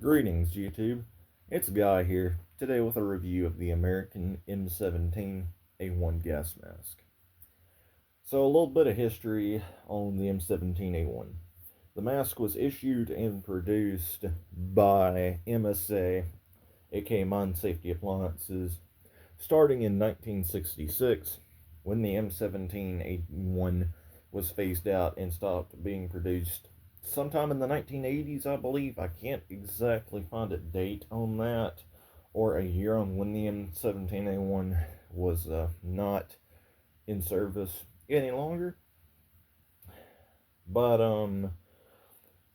Greetings, YouTube. It's Guy here, today with a review of the American M17A1 gas mask. So, a little bit of history on the M17A1. The mask was issued and produced by MSA, aka Mine Safety Appliances, starting in 1966 when the M17A1 was phased out and stopped being produced sometime in the 1980s, I believe. I can't exactly find a date on that or a year on when the M17A1 was not in service any longer. But the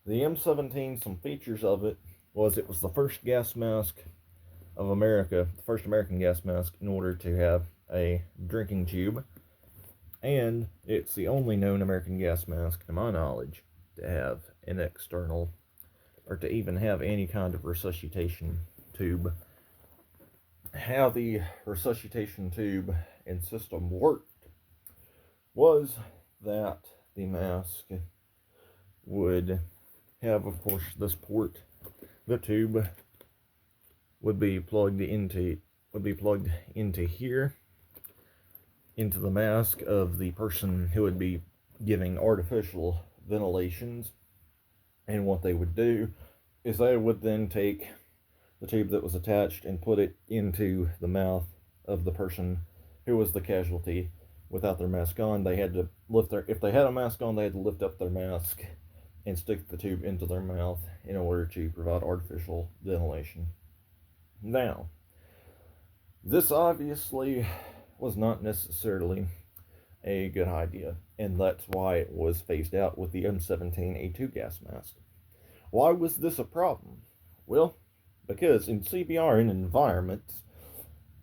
M17, some features of it was the first gas mask of America, the first American gas mask in order to have a drinking tube, and it's the only known American gas mask, to my knowledge, to have an external, or to even have any kind of resuscitation tube. How the resuscitation tube and system worked was that the mask would have, of course, this port. The tube would be plugged into here, into the mask of the person who would be giving artificial ventilations. And what they would do is they would then take the tube that was attached and put it into the mouth of the person who was the casualty without their mask on. They had to if they had a mask on, they had to lift up their mask and stick the tube into their mouth in order to provide artificial ventilation. Now, this obviously was not necessarily a good idea, and that's why it was phased out with the M17A2 gas mask. Why was this a problem? Well, because in CPR and environments,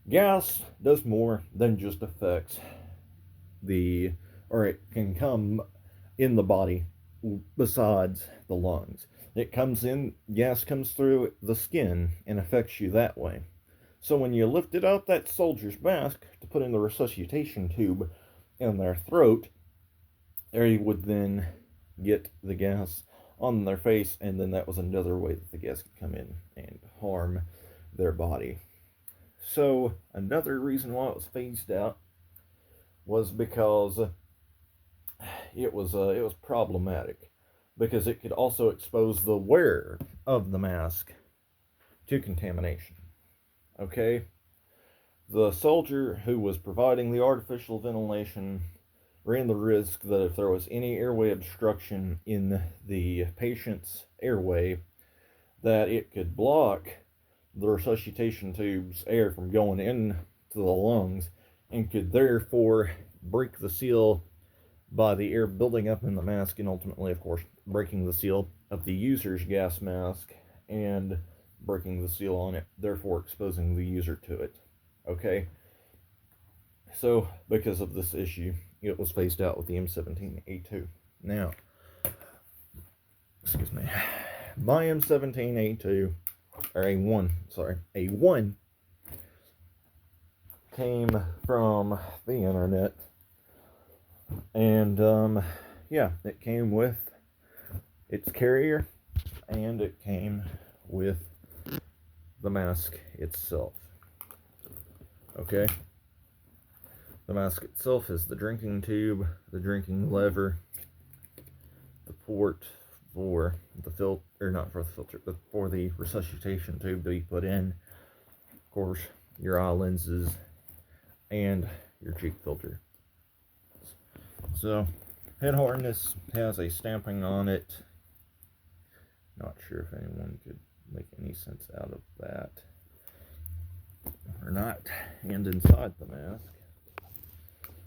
gas does more than just affect it can come in the body besides the lungs. Gas comes through the skin and affects you that way. So when you lifted out that soldier's mask to put in the resuscitation tube in their throat, they would then get the gas on their face, and then that was another way that the gas could come in and harm their body. So another reason why it was phased out was because it was problematic, because it could also expose the wearer of the mask to contamination. Okay? The soldier who was providing the artificial ventilation ran the risk that if there was any airway obstruction in the patient's airway, that it could block the resuscitation tube's air from going into the lungs and could therefore break the seal by the air building up in the mask, and ultimately, of course, breaking the seal of the user's gas mask and breaking the seal on it, therefore exposing the user to it. Okay? So, because of this issue, it was phased out with the M17A2. Now, excuse me, my M17A2, or A1 came from the internet, and yeah, it came with its carrier, and it came with the mask itself. Okay? The mask itself is the drinking tube, the drinking lever, the port for the filter, or not for the filter, but for the resuscitation tube to be put in. Of course, your eye lenses and your cheek filter. So, head harness has a stamping on it. Not sure if anyone could make any sense out of that or not. And inside the mask,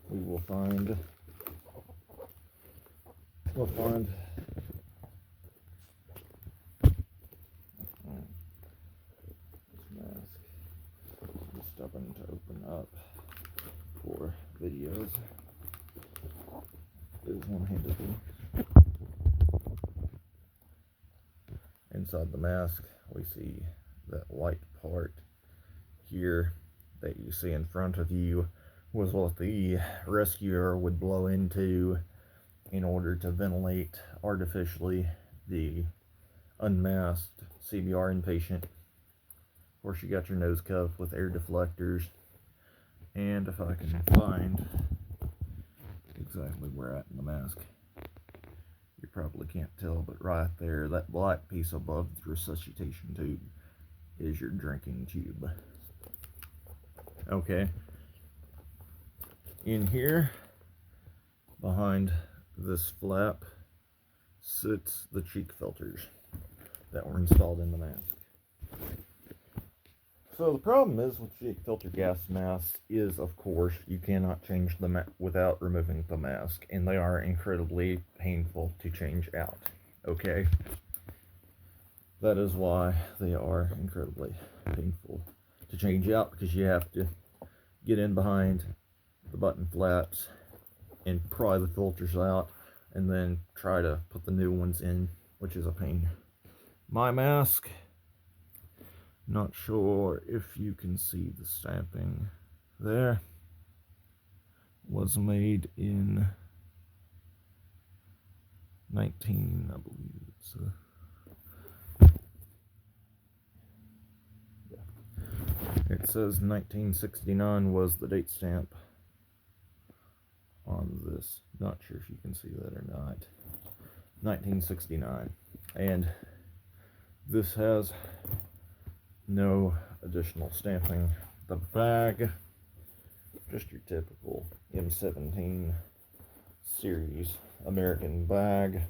we will find this mask. It's stubborn to open up for videos. It is one-handedly. Inside the mask, we see that white part here that you see in front of you was what the rescuer would blow into in order to ventilate artificially the unmasked CBR inpatient. Of course, you got your nose cuff with air deflectors. And if I can find exactly where at in the mask, you probably can't tell, but right there, that black piece above the resuscitation tube is your drinking tube. Okay. In here, behind this flap, sits the cheek filters that were installed in the mask. So the problem is with cheek filter gas masks is, of course, you cannot change them without removing the mask, and they are incredibly painful to change out. Okay? That is why they are incredibly painful to change out, because you have to get in behind the button flaps and pry the filters out and then try to put the new ones in, which is a pain. My mask, not sure if you can see the stamping there, was made in 19, I believe it's it says 1969 was the date stamp on this. Not sure if you can see that or not. 1969. And this has no additional stamping. The bag, just your typical M17 series American bag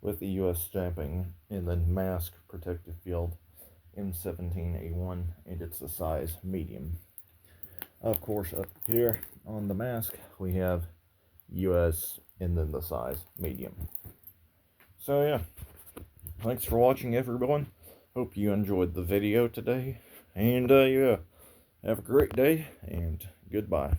with the US stamping, and then mask protective field M17A1, and it's a size medium. Of course, up here on the mask we have US and then the size medium. So yeah, thanks for watching, everyone. Hope you enjoyed the video today, and yeah, have a great day and goodbye.